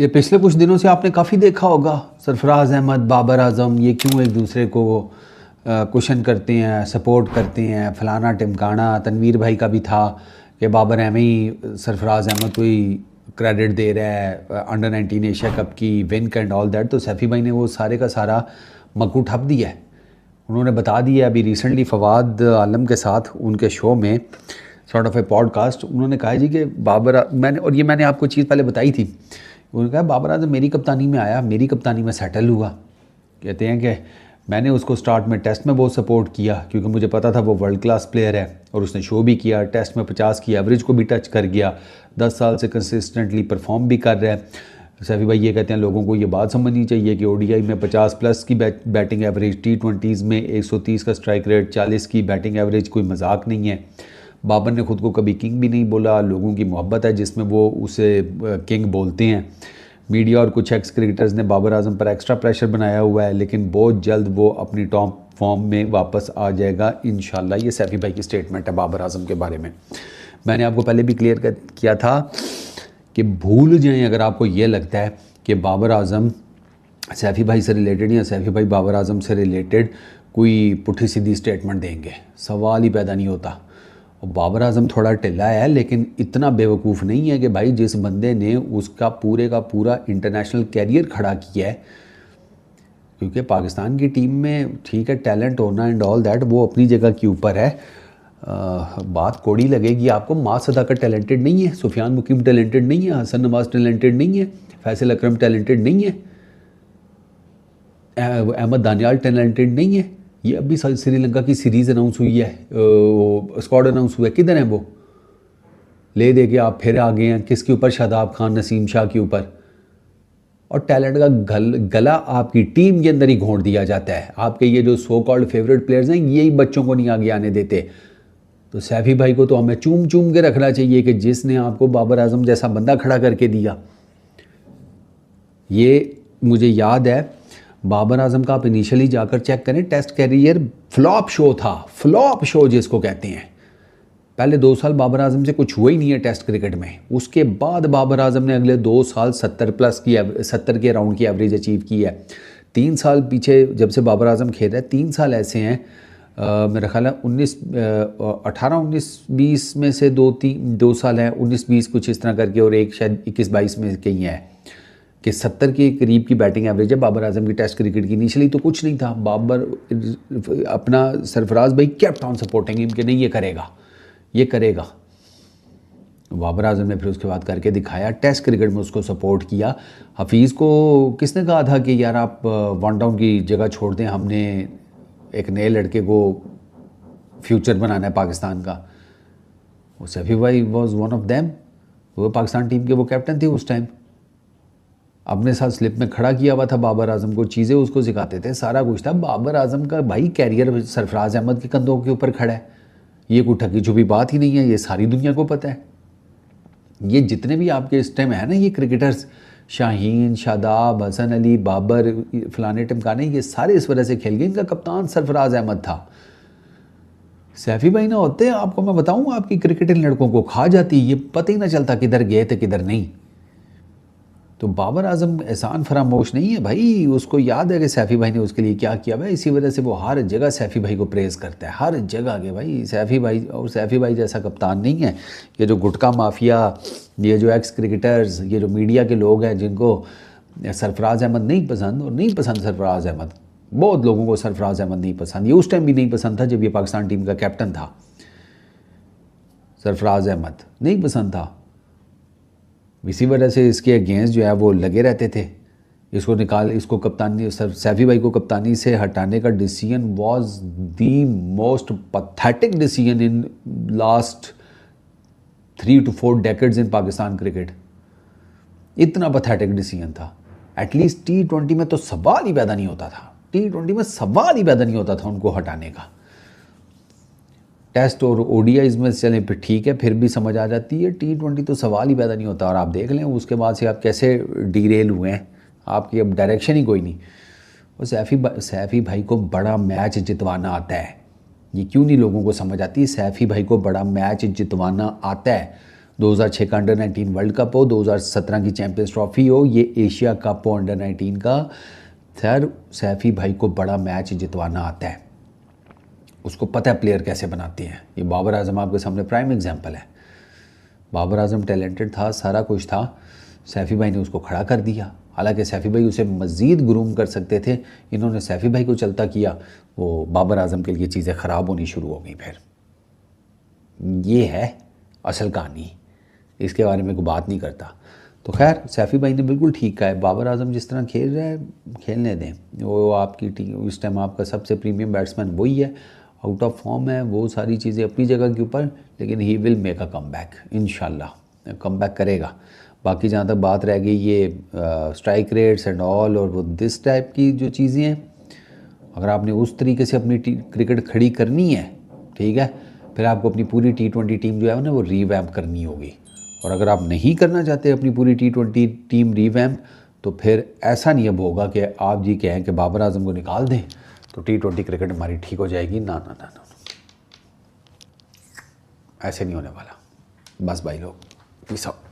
ये पिछले कुछ दिनों से आपने काफ़ी देखा होगा, सरफराज अहमद, बाबर आजम, ये क्यों एक दूसरे को क्वेश्चन करते हैं, सपोर्ट करते हैं, फलाना टिमकाना। तनवीर भाई का भी था कि बाबर अहमद सरफराज अहमद को ही क्रेडिट दे रहा है अंडर 19 एशिया कप की विन एंड ऑल दैट। तो सैफ़ी भाई ने वो सारे का सारा मक्कू ठप दिया है। उन्होंने बता दिया अभी रिसेंटली फवाद आलम के साथ उनके शो में सॉर्ट ऑफ ए पॉडकास्ट, उन्होंने कहा जी कि मैंने आपको चीज़ पहले बताई थी। उन्होंने कहा बाबर आजम मेरी कप्तानी में आया, मेरी कप्तानी में सेटल हुआ। कहते हैं कि मैंने उसको स्टार्ट में टेस्ट में बहुत सपोर्ट किया क्योंकि मुझे पता था वो वर्ल्ड क्लास प्लेयर है और उसने शो भी किया, टेस्ट में 50 की एवरेज को भी टच कर गया, 10 साल से कंसिस्टेंटली परफॉर्म भी कर रहा है। सैफ़ी भाई ये कहते हैं लोगों को ये बात समझनी चाहिए कि ओडीआई में 50 प्लस की बैटिंग एवरेज, T20s में 130 का स्ट्राइक रेट, 40 की बैटिंग एवरेज कोई मजाक नहीं है। बाबर ने ख़ुद को कभी किंग भी नहीं बोला, लोगों की मोहब्बत है जिसमें वो उसे किंग बोलते हैं। मीडिया और कुछ एक्स क्रिकेटर्स ने बाबर आजम पर एक्स्ट्रा प्रेशर बनाया हुआ है, लेकिन बहुत जल्द वो अपनी टॉप फॉर्म में वापस आ जाएगा इंशाल्लाह। ये सैफ़ी भाई की स्टेटमेंट है बाबर आजम के बारे में। मैंने आपको पहले भी क्लियर किया था कि भूल जाएं अगर आपको ये लगता है कि बाबर आजम सैफ़ी भाई से रिलेटेड या सैफ़ी भाई बाबर आजम से रिलेटेड कोई पुठी सीधी स्टेटमेंट देंगे, सवाल ही पैदा नहीं होता। और बाबर आजम थोड़ा ढिला है लेकिन इतना बेवकूफ़ नहीं है कि भाई जिस बंदे ने उसका पूरे का पूरा इंटरनेशनल कैरियर खड़ा किया है, क्योंकि पाकिस्तान की टीम में ठीक है टैलेंट होना एंड ऑल दैट वो अपनी जगह के ऊपर है। बात कोड़ी लगेगी आपको, मास सदाकत टैलेंटेड नहीं है, सुफियान मुकीम टैलेंटेड नहीं है, हसन नवाज टैलेंटेड नहीं है, फैसल अकरम टैलेंटेड नहीं है, अहमद दानियाल टैलेंटेड नहीं है। ये अभी श्रीलंका की सीरीज़ अनाउंस हुई है, स्क्वाड अनाउंस हुआ है, किधर है वो? ले दे के आप फिर आ गए हैं किसके ऊपर? शादाब खान, नसीम शाह के ऊपर। और टैलेंट का गला आपकी टीम के अंदर ही घोंट दिया जाता है। आपके ये जो सो कॉल्ड फेवरेट प्लेयर्स हैं यही बच्चों को नहीं आगे आने देते। तो सैफ़ी भाई को तो हमें चूम चूम के रखना चाहिए कि जिसने आपको बाबर आजम जैसा बंदा खड़ा करके दिया। ये मुझे याद है बाबर आजम का आप इनिशियली जाकर चेक करें, टेस्ट कैरियर फ्लॉप शो था, फ्लॉप शो जिसको कहते हैं। पहले 2 साल बाबर आजम से कुछ हुआ ही नहीं है टेस्ट क्रिकेट में। उसके बाद बाबर आजम ने अगले 2 साल 70 के राउंड की एवरेज अचीव की है। 3 साल पीछे जब से बाबर आजम खेल रहा है, 3 साल ऐसे हैं मेरा ख्याल है 18-19-20 में से 2 साल हैं, 19-20 कुछ इस तरह करके, और एक शायद 21-22 में कहीं है कि 70 के करीब की बैटिंग एवरेज है बाबर आजम की टेस्ट क्रिकेट की। इनिशियली तो कुछ नहीं था। बाबर अपना सरफराज भाई केप्ट ऑन सपोर्टिंग हिम कि नहीं ये करेगा, ये करेगा। बाबर आजम ने फिर उसके बाद करके दिखाया, टेस्ट क्रिकेट में उसको सपोर्ट किया। हफीज़ को किसने कहा था कि यार आप वन डाउन की जगह छोड़ दें, हमने एक नए लड़के को फ्यूचर बनाना है पाकिस्तान का? वो सैफ़ी भाई वॉज वन ऑफ देम। वो पाकिस्तान टीम के वो कैप्टन थे उस टाइम। अपने साथ स्लिप में खड़ा किया हुआ था बाबर आजम को, चीज़ें उसको सिखाते थे, सारा कुछ था। बाबर आजम का भाई कैरियर सरफराज अहमद के कंधों के ऊपर खड़ा है। ये कोई ठगी छुपी बात ही नहीं है, ये सारी दुनिया को पता है। ये जितने भी आपके इस टाइम है ना ये क्रिकेटर्स, शाहीन, शादाब, हसन अली, बाबर, फलाने टिमकाने, ये सारे इस वजह से खेल गए। इनका कप्तान सरफराज अहमद था। सैफ़ी भाई ना होते आपको मैं बताऊँ आपकी क्रिकेट इन लड़कों को खा जाती, ये पता ही ना चलता किधर गए थे किधर नहीं। तो बाबर आजम एहसान फरामोश नहीं है भाई, उसको याद है कि सैफ़ी भाई ने उसके लिए क्या किया भाई। इसी वजह से वो हर जगह सैफ़ी भाई को प्रेज़ करता है, हर जगह के भाई सैफ़ी भाई। और सैफ़ी भाई जैसा कप्तान नहीं है। ये जो गुटका माफिया, ये जो एक्स क्रिकेटर्स, ये जो मीडिया के लोग हैं जिनको सरफराज अहमद नहीं पसंद, और नहीं पसंद सरफराज अहमद, बहुत लोगों को सरफराज अहमद नहीं पसंद। ये उस टाइम भी नहीं पसंद था जब ये पाकिस्तान टीम का कैप्टन था। सरफराज अहमद नहीं पसंद था, इसी वजह से इसके अगेंस्ट जो है वो लगे रहते थे। इसको कप्तानी, सैफ़ी भाई को कप्तानी से हटाने का decision was the most pathetic decision in last 3 to 4 decades in Pakistan cricket. इतना पैथेटिक डिसीजन था। एटलीस्ट T20 में तो सवाल ही पैदा नहीं होता था, T20 में सवाल ही पैदा नहीं होता था उनको हटाने का। टेस्ट और ओडीआईज में चलें फिर ठीक है, फिर भी समझ आ जाती है। T20 तो सवाल ही पैदा नहीं होता। और आप देख लें उसके बाद से आप कैसे डीरेल हुए हैं, आपकी अब डायरेक्शन ही कोई नहीं। और सैफ़ी भाई को बड़ा मैच जितवाना आता है, ये क्यों नहीं लोगों को समझ आती है। सैफ़ी भाई को बड़ा मैच जितवाना आता है। 2006 का अंडर 19 वर्ल्ड कप हो, 2017 की चैंपियंस ट्रॉफी हो, ये एशिया कप हो अंडर 19 का, सर सैफ़ी भाई को बड़ा मैच जितवाना आता है, उसको पता है प्लेयर कैसे बनाते हैं। ये बाबर आजम आपके सामने प्राइम एग्जांपल है। बाबर आजम टैलेंटेड था, सारा कुछ था, सैफ़ी भाई ने उसको खड़ा कर दिया। हालांकि सैफ़ी भाई उसे मज़ीद ग्रूम कर सकते थे, इन्होंने सैफ़ी भाई को चलता किया, वो बाबर आजम के लिए चीज़ें ख़राब होनी शुरू हो गई। फिर ये है असल कहानी, इसके बारे में कोई बात नहीं करता। तो खैर सैफ़ी भाई ने बिल्कुल ठीक कहा है, बाबर आजम जिस तरह खेल रहा है खेलने दें, वो आपकी टीम इस टाइम आपका सबसे प्रीमियम बैट्समैन वही है, आउट ऑफ फॉर्म है, वो सारी चीज़ें अपनी जगह के ऊपर, लेकिन he will make a come back, इंशाल्लाह कम बैक करेगा। बाकी जहाँ तक बात रह गई ये स्ट्राइक रेट्स एंड ऑल और वो दिस टाइप की जो चीज़ें हैं, अगर आपने उस तरीके से अपनी क्रिकेट खड़ी करनी है, ठीक है, फिर आपको अपनी पूरी T20 टीम जो है ना वो रीवैम्प करनी होगी। और अगर आप नहीं करना चाहते अपनी पूरी T20 टीम रीवैम्प, तो फिर ऐसा नहीं अब होगा कि आप जी कहें कि बाबर आजम को निकाल दें तो T20 क्रिकेट हमारी ठीक हो जाएगी। ना ना ना ना, ऐसे नहीं होने वाला। बस भाई लोग, पीस आउट।